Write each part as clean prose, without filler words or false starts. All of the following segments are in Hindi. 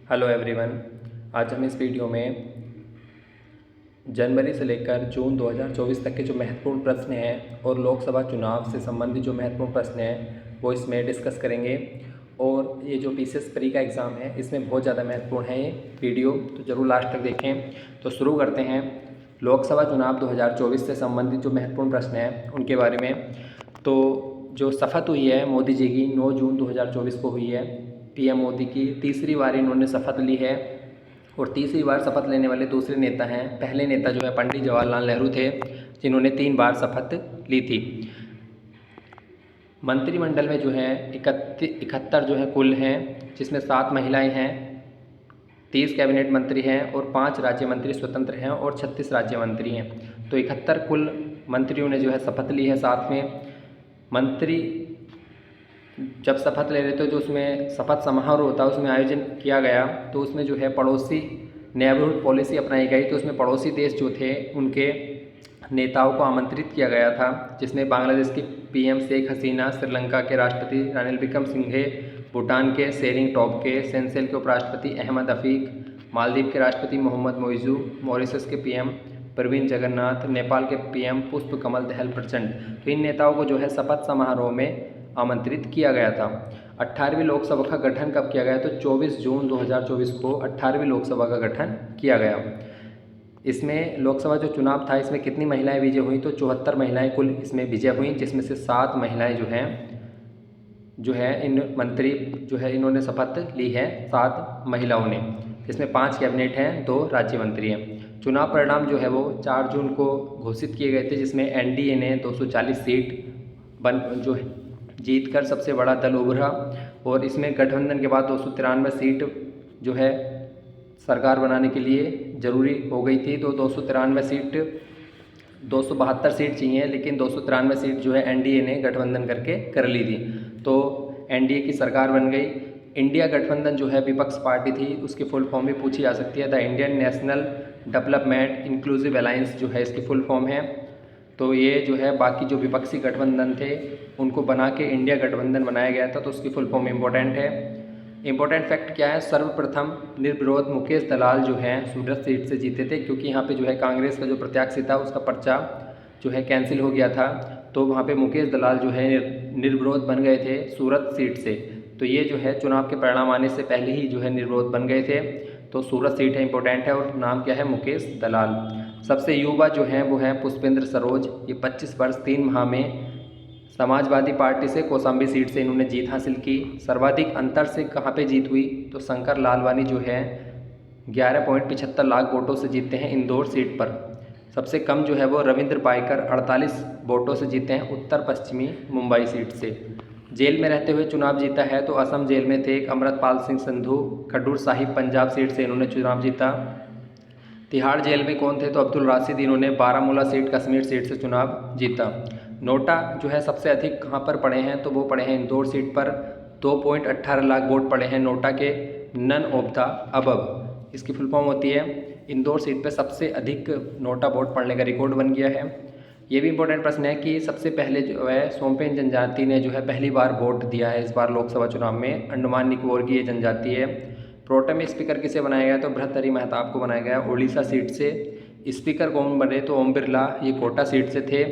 Hello everyone. आज हम इस वीडियो में जनवरी से लेकर जून 2024 तक के जो महत्वपूर्ण प्रश्न हैं और लोकसभा चुनाव से संबंधित जो महत्वपूर्ण प्रश्न हैं वो इसमें डिस्कस करेंगे। और ये जो पीसीएस प्री का एग्ज़ाम है इसमें बहुत ज़्यादा महत्वपूर्ण है ये वीडियो, तो ज़रूर लास्ट तक देखें। तो शुरू करते हैं लोकसभा चुनाव 2024 से संबंधित जो महत्वपूर्ण प्रश्न हैं उनके बारे में। तो जो शपथ हुई है मोदी जी की 9 जून 2024 को हुई है। पीएम मोदी की तीसरी बार इन्होंने शपथ ली है और तीसरी बार शपथ लेने वाले दूसरे नेता हैं। पहले नेता जो है पंडित जवाहरलाल नेहरू थे, जिन्होंने 3 बार शपथ ली थी। मंत्रिमंडल में जो है 71 जो है कुल हैं, जिसमें 7 महिलाएं हैं, 30 कैबिनेट मंत्री हैं और 5 राज्य मंत्री स्वतंत्र हैं और 36 राज्य मंत्री हैं। तो 71 कुल मंत्रियों ने जो है शपथ ली है। साथ में मंत्री जब शपथ ले रहे थे जो उसमें शपथ समारोह होता है उसमें आयोजन किया गया, तो उसमें जो है पड़ोसी नेबरहुड पॉलिसी अपनाई गई। तो उसमें पड़ोसी देश जो थे उनके नेताओं को आमंत्रित किया गया था, जिसमें बांग्लादेश की पीएम शेख हसीना, श्रीलंका के राष्ट्रपति रानिल विक्रमसिंघे, भूटान के शेरिंग टोब्गे, सेशेल्स के उपराष्ट्रपति अहमद अफीक, मालदीव के राष्ट्रपति मोहम्मद मोइज़ू, मॉरिशस के पीएम प्रवीण जगन्नाथ, नेपाल के पीएम पुष्प कमल दहल प्रचंड। तो इन नेताओं को जो है शपथ समारोह में आमंत्रित किया गया था। 18वीं लोकसभा का गठन कब किया गया? तो 24 जून 2024 को 18वीं लोकसभा का गठन किया गया। इसमें लोकसभा जो चुनाव था इसमें कितनी महिलाएं विजय हुई? तो 74 महिलाएं कुल इसमें विजय हुई, जिसमें से 7 महिलाएं जो है इन मंत्री जो है इन्होंने शपथ ली है, 7 महिलाओं ने, जिसमें 5 कैबिनेट हैं, 2 राज्य मंत्री हैं। चुनाव परिणाम जो है वो 4 जून को घोषित किए गए थे, जिसमें एनडीए ने 240 सीट जो जीतकर सबसे बड़ा दल उभरा। और इसमें गठबंधन के बाद 293 सीट जो है सरकार बनाने के लिए ज़रूरी हो गई थी। तो 293 सीट 272 सीट चाहिए, लेकिन 293 सीट जो है एनडीए ने गठबंधन करके कर ली थी, तो एनडीए की सरकार बन गई। इंडिया गठबंधन जो है विपक्ष पार्टी थी, उसकी फुल फॉर्म भी पूछी जा सकती है। The Indian national development inclusive alliance जो है इसकी फुल फॉर्म है। तो ये जो है बाकी जो विपक्षी गठबंधन थे उनको बना के इंडिया गठबंधन बनाया गया था, तो उसकी फुल फॉर्म इम्पोर्टेंट है। इम्पोर्टेंट फैक्ट क्या है? सर्वप्रथम निर्विरोध मुकेश दलाल जो हैं सूरत सीट से जीते थे, क्योंकि यहाँ पे जो है कांग्रेस का जो प्रत्याशी था उसका पर्चा जो है कैंसिल हो गया था, तो वहाँ पे मुकेश दलाल जो है निर्विरोध बन गए थे सूरत सीट से। तो ये जो है चुनाव के परिणाम आने से पहले ही जो है निर्विरोध बन गए थे। तो सूरत सीट है, इंपॉर्टेंट है, और नाम क्या है? मुकेश दलाल। सबसे युवा जो हैं वो हैं पुष्पेंद्र सरोज, ये 25 वर्ष 3 माह में समाजवादी पार्टी से कौशाम्बी सीट से इन्होंने जीत हासिल की। सर्वाधिक अंतर से कहाँ पे जीत हुई? तो शंकर लालवानी जो है 11.75 लाख वोटों से जीतते हैं इंदौर सीट पर। सबसे कम जो है वो रविंद्र पाइकर 48 वोटों से जीते हैं उत्तर पश्चिमी मुंबई सीट से। जेल में रहते हुए चुनाव जीता है तो असम जेल में थे एक अमृतपाल सिंह संधू, खडूर साहिब पंजाब सीट से इन्होंने चुनाव जीता। तिहाड़ जेल में कौन थे? तो अब्दुल राशिद, इन्होंने बारामूला सीट कश्मीर सीट से चुनाव जीता। नोटा जो है सबसे अधिक कहाँ पर पड़े हैं? तो वो पड़े हैं इंदौर सीट पर, 2.18 लाख वोट पड़े हैं नोटा के, नन ऑफ द अबव इसकी फुल फॉर्म होती है। इंदौर सीट पर सबसे अधिक नोटा वोट पड़ने का रिकॉर्ड बन गया है। ये भी इंपॉर्टेंट प्रश्न है कि सबसे पहले जो है सोमपेन जनजाति ने जो है पहली बार वोट दिया है इस बार लोकसभा चुनाव में। अंडमान निकोबार की ये जनजाति है। प्रोटेम स्पीकर किसे बनाया गया? तो भर्तृहरि महताब को बनाया गया उड़ीसा सीट से। स्पीकर कौन बने? तो ओम बिरला, ये कोटा सीट से थे।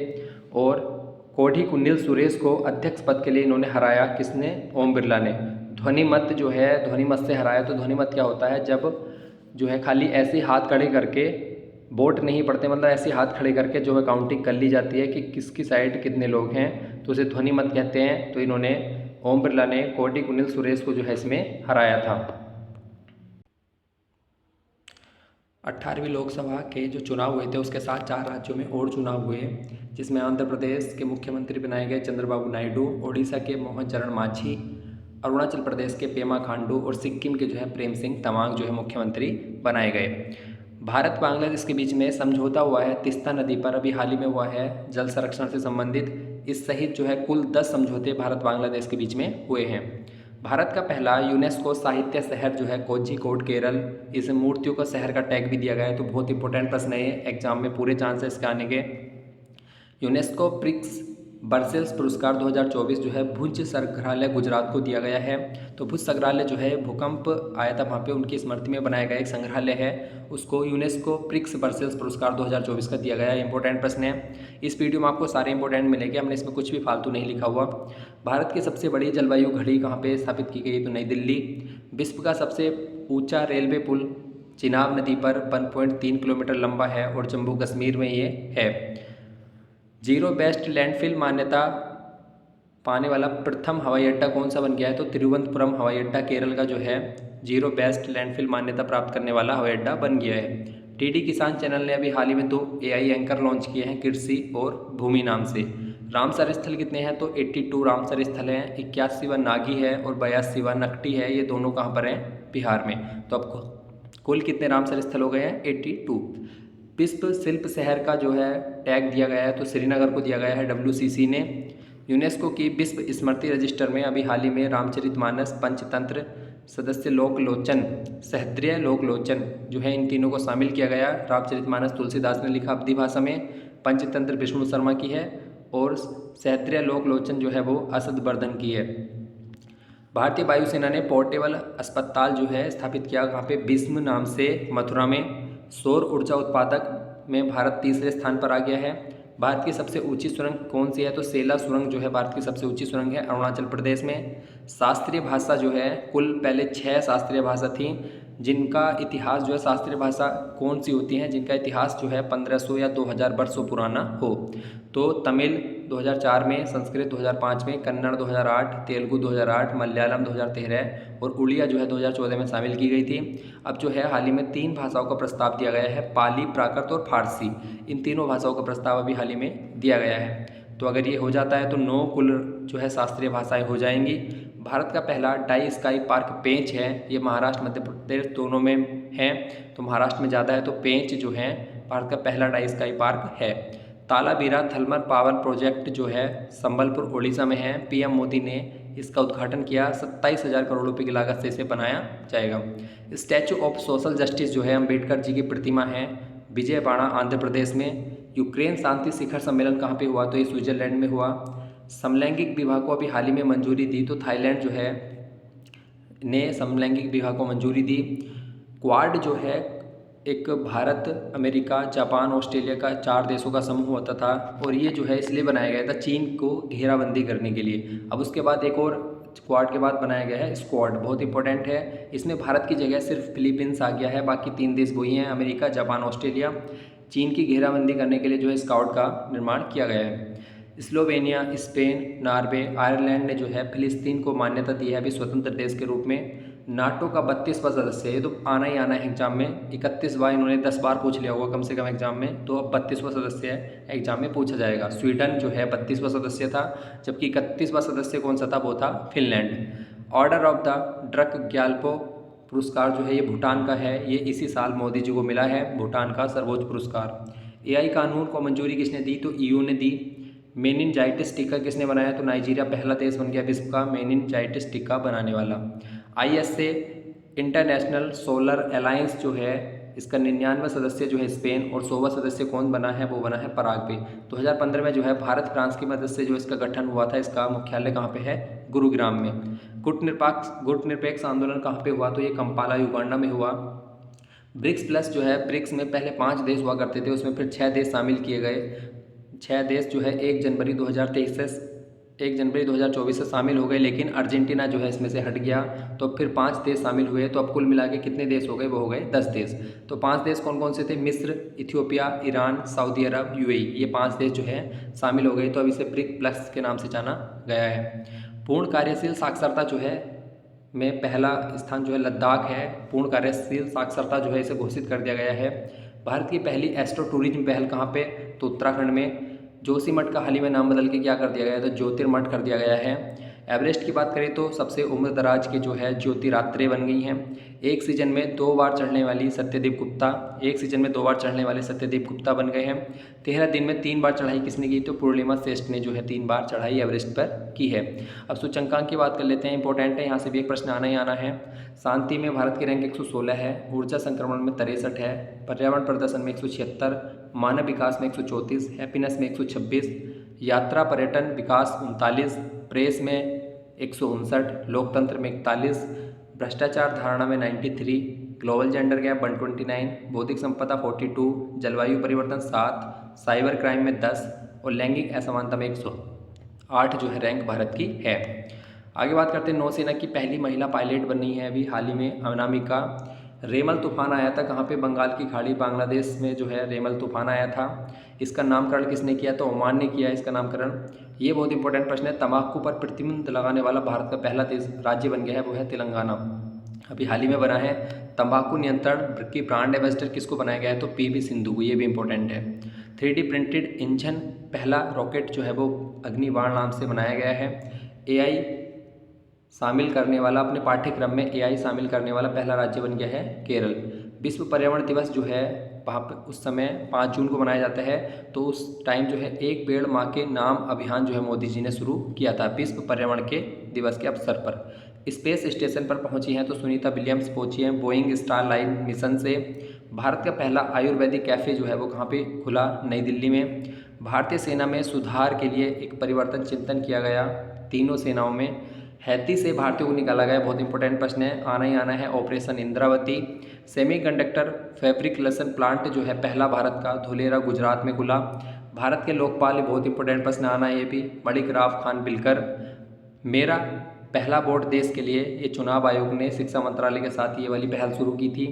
और कोढ़ी कुन्नील सुरेश को अध्यक्ष पद के लिए इन्होंने हराया। किसने? ओम बिरला ने। ध्वनि मत जो है ध्वनि मत से हराया। तो ध्वनि मत क्या होता है? जब जो है खाली ऐसे हाथ खड़े करके वोट नहीं पड़ते, मतलब ऐसे हाथ खड़े करके जो है काउंटिंग कर ली जाती है कि किसकी साइड कितने लोग हैं, तो उसे ध्वनि मत कहते हैं। तो इन्होंने ओम बिरला ने कोढ़ी कुन्नील सुरेश को जो है इसमें हराया था। 18वीं लोकसभा के जो चुनाव हुए थे उसके साथ 4 राज्यों में और चुनाव हुए, जिसमें आंध्र प्रदेश के मुख्यमंत्री बनाए गए चंद्रबाबू नायडू, ओडिशा के मोहन चरण मांझी, अरुणाचल प्रदेश के पेमा खांडू और सिक्किम के जो है प्रेम सिंह तमांग जो है मुख्यमंत्री बनाए गए। भारत बांग्लादेश के बीच में समझौता हुआ है तीस्ता नदी पर, अभी हाल ही में हुआ है जल संरक्षण से संबंधित। इस सहित जो है कुल 10 समझौते भारत बांग्लादेश के बीच में हुए हैं। भारत का पहला यूनेस्को साहित्य शहर जो है कोझिकोड केरल, इसे मूर्तियों का शहर का टैग भी दिया गया है। तो बहुत इंपॉर्टेंट प्रश्न है ये, एग्जाम में पूरे चांस है इसके आने के। यूनेस्को ब्रिक्स बर्सेल्स पुरस्कार 2024 जो है भुज संग्रहालय गुजरात को दिया गया है। तो भुज संग्रहालय जो है भूकंप आया था वहाँ पे उनकी स्मृति में बनाया गया एक संग्रहालय है, उसको यूनेस्को प्रिक्स बर्सेल्स पुरस्कार 2024 का दिया गया है। इंपॉर्टेंट प्रश्न है, इस वीडियो में आपको सारे इंपॉर्टेंट मिलेंगे, हमने इसमें कुछ भी फालतू नहीं लिखा हुआ। भारत की सबसे बड़ी जलवायु घड़ी कहाँ पर स्थापित की गई? तो नई दिल्ली। विश्व का सबसे ऊँचा रेलवे पुल चिनाब नदी पर 1.3 किलोमीटर लंबा है और जम्मू कश्मीर में ये है। जीरो बेस्ट लैंडफिल मान्यता पाने वाला प्रथम हवाई अड्डा कौन सा बन गया है? तो तिरुवनंतपुरम हवाई अड्डा केरल का जो है जीरो बेस्ट लैंडफिल मान्यता प्राप्त करने वाला हवाई अड्डा बन गया है। डीडी किसान चैनल ने अभी हाल ही में 2 AI एंकर लॉन्च किए हैं, कृषि और भूमि नाम से। रामसर स्थल कितने हैं? तो 82 रामसर स्थल हैं, 81वां नागी है और 82वां नकटी है। ये दोनों कहाँ पर हैं? बिहार में। तो आपको कुल कितने रामसर स्थल हो गए हैं? 82। विश्व शिल्प शहर का जो है टैग दिया गया है, तो श्रीनगर को दिया गया है WCC ने। यूनेस्को की विश्व स्मृति रजिस्टर में अभी हाल ही में रामचरितमानस, पंचतंत्र, सदस्य लोकलोचन, सहस्त्रीय लोकलोचन जो है इन तीनों को शामिल किया गया। रामचरितमानस तुलसीदास ने लिखा अवधी भाषा में, पंचतंत्र विष्णु शर्मा की है और सहस्त्रीय लोकलोचन जो है वो असदबर्धन की है। भारतीय वायुसेना ने पोर्टेबल अस्पताल जो है स्थापित किया कहाँ पे? बिस्म नाम से, मथुरा में। सौर ऊर्जा उत्पादक में भारत तीसरे स्थान पर आ गया है। भारत की सबसे ऊंची सुरंग कौन सी है? तो सेला सुरंग जो है भारत की सबसे ऊंची सुरंग है, अरुणाचल प्रदेश में। शास्त्रीय भाषा जो है कुल पहले 6 शास्त्रीय भाषा थी, जिनका इतिहास जो है शास्त्रीय भाषा कौन सी होती हैं जिनका इतिहास जो है 1500 या 2000 वर्षों पुराना हो? तो तमिल 2004 में, संस्कृत 2005 में, कन्नड़ 2008, तेलुगु 2008, मलयालम 2013 और उड़िया जो है 2014 में शामिल की गई थी। अब जो है हाल ही में 3 भाषाओं का प्रस्ताव दिया गया है, पाली, प्राकृत और फारसी। इन तीनों भाषाओं का प्रस्ताव अभी हाल ही में दिया गया है। तो अगर ये हो जाता है तो 9 कुल जो है शास्त्रीय भाषाएं हो जाएंगी। भारत का पहला डाई स्काई पार्क पेंच है, ये महाराष्ट्र मध्य प्रदेश दोनों में है, तो महाराष्ट्र में ज़्यादा है, तो पेंच जो है भारत का पहला डाई स्काई पार्क है। तालाबीरा थर्मल पावर प्रोजेक्ट जो है संबलपुर उड़ीसा में है, PM मोदी ने इसका उद्घाटन किया। 27,000 करोड़ रुपए की लागत से इसे बनाया जाएगा। स्टैचू ऑफ सोशल जस्टिस जो है अम्बेडकर जी की प्रतिमा है, विजयवाड़ा आंध्र प्रदेश में। यूक्रेन शांति शिखर सम्मेलन कहाँ पे हुआ? तो ये स्विट्जरलैंड में हुआ। समलैंगिक विवाह को अभी हाल ही में मंजूरी दी, तो थाईलैंड जो है ने समलैंगिक विवाह को मंजूरी दी। क्वाड जो है एक भारत, अमेरिका, जापान, ऑस्ट्रेलिया का 4 देशों का समूह होता था और ये जो है इसलिए बनाया गया था चीन को घेराबंदी करने के लिए। अब उसके बाद एक और क्वाड के बाद बनाया गया है स्क्वाड, बहुत इंपॉर्टेंट है। इसमें भारत की जगह सिर्फ फिलीपींस आ गया है, बाकी 3 देश वही हैं, अमेरिका, जापान, ऑस्ट्रेलिया। चीन की घेराबंदी करने के लिए जो है स्क्वाड का निर्माण किया गया है। स्लोवेनिया, स्पेन, नॉर्वे, आयरलैंड ने जो है फिलिस्तीन को मान्यता दी है अभी स्वतंत्र देश के रूप में। नाटो का 32वां सदस्य है, तो आना ही आना है एग्जाम में। 31 बार इन्होंने 10 बार पूछ लिया होगा कम से कम एग्जाम में, तो अब 32वां सदस्य है, एग्जाम में पूछा जाएगा। स्वीडन जो है 32वां सदस्य था, जबकि 31वां सदस्य कौन सा था? वो था Finland. Order of the drug Gyalpo पुरस्कार जो है ये भूटान का है, ये इसी साल मोदी जी को मिला है, भूटान का सर्वोच्च पुरस्कार। AI कानून को मंजूरी किसने दी? तो EU ने दी। मेनिनजाइटिस टीका किसने बनाया? तो नाइजीरिया पहला देश बन गया विश्व का मेनिनजाइटिस टीका बनाने वाला। ISA इंटरनेशनल सोलर अलायंस जो है इसका 99वां सदस्य जो है स्पेन और 100वां सदस्य कौन बना है? वो बना है पराग्वे। 2015 में जो है भारत फ्रांस की मदद से जो इसका गठन हुआ था, इसका मुख्यालय कहाँ पे है? गुरुग्राम में। गुटनिरपेक्ष आंदोलन कहाँ पे हुआ? तो ये कंपाला, युगांडा में हुआ। ब्रिक्स प्लस जो है, ब्रिक्स में पहले 5 देश हुआ करते थे, उसमें फिर 6 देश शामिल किए गए। 6 देश जो है 1 जनवरी 2024 से शामिल हो गए, लेकिन अर्जेंटीना जो है इसमें से हट गया, तो फिर 5 देश शामिल हुए। तो अब कुल मिला के कितने देश हो गए? वो हो गए 10 देश। तो 5 देश कौन कौन से थे? मिस्र, इथियोपिया, ईरान, सऊदी अरब, UAE, ये 5 देश जो है शामिल हो गए। तो अब इसे ब्रिक प्लस के नाम से जाना गया है। पूर्ण कार्यशील साक्षरता जो है में पहला स्थान जो है लद्दाख है। पूर्ण कार्यशील साक्षरता जो है इसे घोषित कर दिया गया है। भारत की पहली एस्ट्रो टूरिज्म पहल कहाँ पे? तो उत्तराखंड में। जोशीमठ का हाल ही में नाम बदल के क्या कर दिया गया है? तो ज्योतिर्मठ कर दिया गया है। एवरेस्ट की बात करें तो सबसे उम्र दराज के जो है ज्योतिरात्रे बन गई हैं। एक सीजन में 2 बार चढ़ने वाली सत्यदेव गुप्ता, एक सीजन में 2 बार चढ़ने वाले सत्यदेव गुप्ता बन गए हैं। 13 दिन में 3 बार चढ़ाई किसने की? तो पूर्णिमा श्रेष्ठ ने जो है 3 बार चढ़ाई एवरेस्ट पर की है। अब सूचकांक की बात कर लेते हैं, इंपॉर्टेंट है, यहाँ से भी एक प्रश्न आना ही आना है। शांति में भारत की रैंक 116 है, ऊर्जा संक्रमण में 63 है, पर्यावरण प्रदर्शन में 176, मानव विकास में 134, हैप्पीनेस में 126, यात्रा पर्यटन विकास 39, प्रेस में 159, लोकतंत्र में 41, भ्रष्टाचार धारणा में 93, ग्लोबल जेंडर गैप 129, बौद्धिक संपदा 42, जलवायु परिवर्तन 7, साइबर क्राइम में 10 और लैंगिक असमानता में 108 जो है रैंक भारत की है। आगे बात करते हैं नौसेना की पहली महिला पायलट बनी है अभी हाल ही में अनामिका। रेमल तूफान आया था कहाँ पे, बंगाल की खाड़ी बांग्लादेश में जो है रेमल तूफान आया था। इसका नामकरण किसने किया, तो ओमान ने किया इसका नामकरण। ये बहुत इंपॉर्टेंट प्रश्न है। तंबाकू पर प्रतिबंध लगाने वाला भारत का पहला देश राज्य बन गया है, वो है तेलंगाना, अभी हाल ही में बना है। तंबाकू नियंत्रण की ब्रांड एम्बेसडर किसको बनाया गया है, तो पीवी सिंधु को, ये भी इंपॉर्टेंट है। 3D प्रिंटेड इंजन पहला रॉकेट जो है वो अग्निबाण नाम से बनाया गया है। एआई शामिल करने वाला, अपने पाठ्यक्रम में एआई शामिल करने वाला पहला राज्य बन गया है केरल। विश्व पर्यावरण दिवस जो है वहाँ पर उस समय 5 जून को मनाया जाता है, तो उस टाइम जो है एक पेड़ माँ के नाम अभियान जो है मोदी जी ने शुरू किया था विश्व पर्यावरण के दिवस के अवसर पर। स्पेस स्टेशन पर पहुंची हैं तो सुनीता विलियम्स पहुंची हैं बोइंग स्टार लाइन मिशन से। भारत का पहला आयुर्वेदिक कैफ़े जो है वो कहाँ पे खुला, नई दिल्ली में। भारतीय सेना में सुधार के लिए एक परिवर्तन चिंतन किया गया तीनों सेनाओं में। हैती से भारतीयों को निकाला गया, बहुत इंपॉर्टेंट प्रश्न है, आना ही आना है, operation Indravati. Semiconductor fabrication plant जो है पहला भारत का धुलेरा गुजरात में खुला। भारत के लोकपाल, बहुत इंपॉर्टेंट प्रश्न आना है ये भी, मलिक राव खान बिलकर। मेरा पहला वोट देश के लिए, ये चुनाव आयोग ने शिक्षा मंत्रालय के साथ ये वाली पहल शुरू की थी।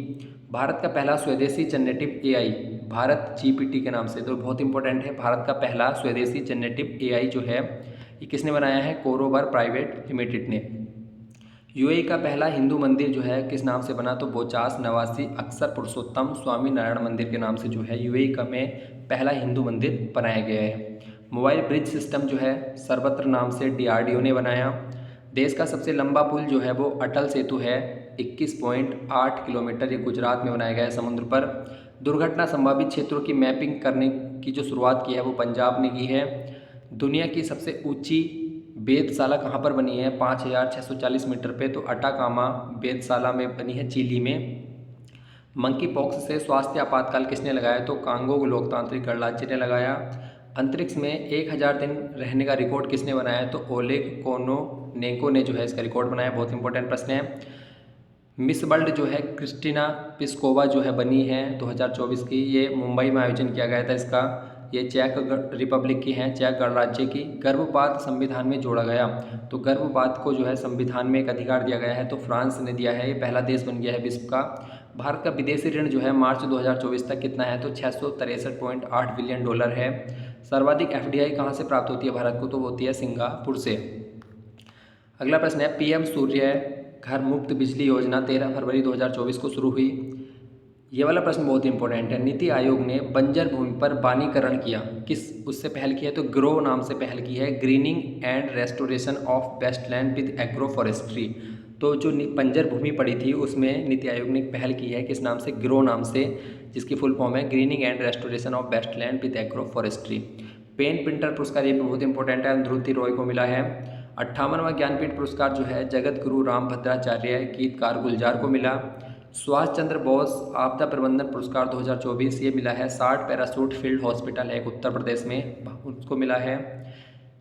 भारत का पहला स्वदेशी जनरेटिव एआई भारत जीपीटी के नाम से, तो बहुत इंपॉर्टेंट है। भारत का पहला स्वदेशी जनरेटिव एआई जो है ये किसने बनाया है, कोरोबर प्राइवेट लिमिटेड ने। यूएई का पहला हिंदू मंदिर जो है किस नाम से बना, तो बोचास नवासी अक्षर पुरुषोत्तम स्वामी नारायण मंदिर के नाम से जो है यूएई का में पहला हिंदू मंदिर बनाया गया है। मोबाइल ब्रिज सिस्टम जो है सर्वत्र नाम से डीआरडीओ ने बनाया। देश का सबसे लंबा पुल जो है वो अटल सेतु है, 21.8 किलोमीटर, ये गुजरात में बनाया गया है समुद्र पर। दुर्घटना संभावित क्षेत्रों की मैपिंग करने की जो शुरुआत की है वो पंजाब ने की है। दुनिया की सबसे ऊंची वेधशाला कहाँ पर बनी है, 5,640 मीटर पे, तो अटाकामा वेधशाला में बनी है, चिली में। मंकी पॉक्स से स्वास्थ्य आपातकाल किसने लगाया, तो कांगो लोकतांत्रिक गणराज्य ने लगाया। अंतरिक्ष में 1000 दिन रहने का रिकॉर्ड किसने बनाया है, तो ओलेग कोनोनेंको ने जो है इसका रिकॉर्ड बनाया, बहुत इंपॉर्टेंट प्रश्न है। मिस वर्ल्ड जो है क्रिस्टीना पिस्कोवा जो है बनी है 2024 की, ये मुंबई में आयोजन किया गया था इसका। ये चेक रिपब्लिक की हैं, चेक गणराज्य की। गर्भपात संविधान में जोड़ा गया, तो गर्भपात को जो है संविधान में एक अधिकार दिया गया है, तो फ्रांस ने दिया है, ये पहला देश बन गया है विश्व का। भारत का विदेशी ऋण जो है मार्च 2024 तक कितना है, तो $663.8 बिलियन है। सर्वाधिक एफडीआई कहाँ से प्राप्त होती है भारत को, तो होती है सिंगापुर से। अगला प्रश्न है, पीएम सूर्य घर मुफ्त बिजली योजना 13 फरवरी 2024 को शुरू हुई। ये वाला प्रश्न बहुत इंपॉर्टेंट है। नीति आयोग ने बंजर भूमि पर वनीकरण किया, किस उससे पहल की है, तो ग्रो नाम से पहल की है, greening and restoration of wasteland with agro forestry. तो जो बंजर भूमि पड़ी थी उसमें नीति आयोग ने पहल की है, किस नाम से, ग्रो नाम से, जिसकी फुल फॉर्म है greening and restoration of wasteland with agro forestry. Pen printer पुरस्कार ये भी बहुत इंपॉर्टेंट है, ध्रुति रॉय को मिला है। 58वां ज्ञानपीठ पुरस्कार जो है जगत गुरु रामभद्राचार्य गीतकार गुलजार को मिला। सुभाष चंद्र बोस आपदा प्रबंधन पुरस्कार 2024 ये मिला है, 60 पैराशूट फील्ड हॉस्पिटल है एक उत्तर प्रदेश में, उसको मिला है।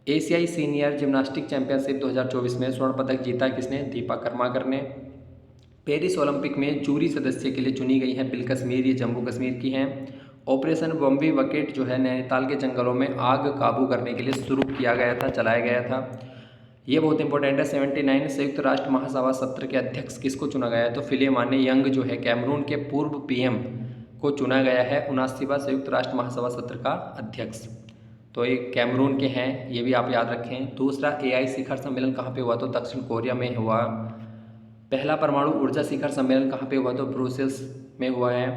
एशियाई सीनियर जिम्नास्टिक चैंपियनशिप 2024 में स्वर्ण पदक जीता किसने, दीपा कर्माकर ने। पेरिस ओलंपिक में जूरी सदस्य के लिए चुनी गई हैं बिल कश्मीर, ये जम्मू कश्मीर की हैं। ऑपरेशन बम्बी बकेट जो है नैनीताल के जंगलों में आग काबू करने के लिए शुरू किया गया था, चलाया गया था। ये बहुत इंपॉर्टेंट है। 79 संयुक्त राष्ट्र महासभा सत्र के अध्यक्ष किसको चुना गया है, तो फिलिमाने यंग जो है कैमरून के पूर्व पीएम को चुना गया है 79वां संयुक्त राष्ट्र महासभा सत्र का अध्यक्ष। तो ये कैमरून के हैं, ये भी आप याद रखें। दूसरा एआई शिखर सम्मेलन कहाँ पे हुआ, तो दक्षिण कोरिया में हुआ। पहला परमाणु ऊर्जा शिखर सम्मेलन कहाँ पे हुआ, तो ब्रुसेल्स में हुआ है।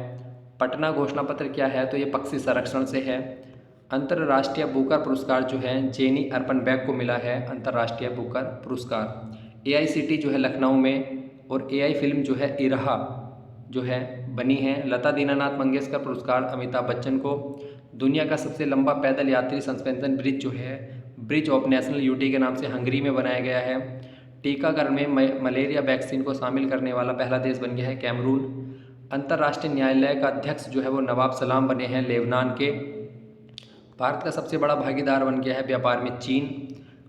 पटना घोषणा पत्र क्या है, तो ये पक्षी संरक्षण से है। अंतर्राष्ट्रीय बुकर पुरस्कार जो है जेनी अर्पनबैग को मिला है, अंतर्राष्ट्रीय बुकर पुरस्कार। एआईसीटी जो है लखनऊ में, और एआई फिल्म जो है इरहा जो है बनी है। लता दीनानाथ मंगेशकर पुरस्कार अमिताभ बच्चन को। दुनिया का सबसे लंबा पैदल यात्री सस्पेंशन ब्रिज जो है ब्रिज ऑफ नेशनल यूनिटी के नाम से हंगरी में बनाया गया है। टीकाकरण में मलेरिया वैक्सीन को शामिल करने वाला पहला देश बन गया है कैमरून। अंतर्राष्ट्रीय न्यायालय का अध्यक्ष जो है वो नवाब सलाम बने हैं लेबनान के। भारत का सबसे बड़ा भागीदार बन गया है व्यापार में चीन।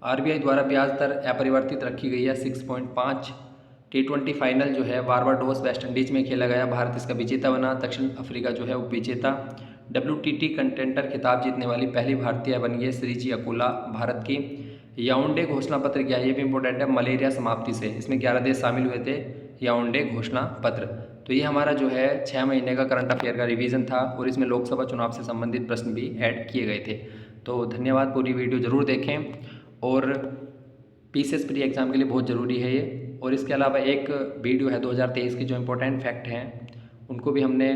आरबीआई द्वारा ब्याज दर अपरिवर्तित रखी गई है 6.5। T20 फाइनल जो है बारबाडोस वेस्ट इंडीज में खेला गया, भारत इसका विजेता बना। दक्षिण अफ्रीका जो है उपविजेता। WTT कंटेंटर खिताब जीतने वाली पहली भारतीय बनी है श्रीजी अकोला, भारत की। याओंडे घोषणा पत्र क्या है, ये भी इंपॉर्टेंट है, मलेरिया समाप्ति से। इसमें 11 देश शामिल हुए थे, याओंडे घोषणा पत्र। तो ये हमारा जो है 6 महीने का करंट अफेयर का रिवीजन था और इसमें लोकसभा चुनाव से संबंधित प्रश्न भी ऐड किए गए थे। तो धन्यवाद, पूरी वीडियो ज़रूर देखें और पीसीएस प्री एग्ज़ाम के लिए बहुत ज़रूरी है ये। और इसके अलावा एक वीडियो है 2023 की जो इम्पोर्टेंट फैक्ट हैं उनको भी हमने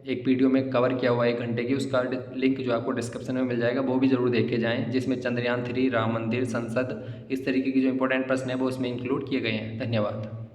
एक वीडियो में कवर किया हुआ है 1 घंटे की, उसका लिंक जो आपको डिस्क्रिप्शन में मिल जाएगा, वो भी ज़रूर देखे जाएँ, जिसमें चंद्रयान 3, राम मंदिर, संसद, इस तरीके की जो इंपॉर्टेंट प्रश्न है वो इसमें इंक्लूड किए गए हैं। धन्यवाद।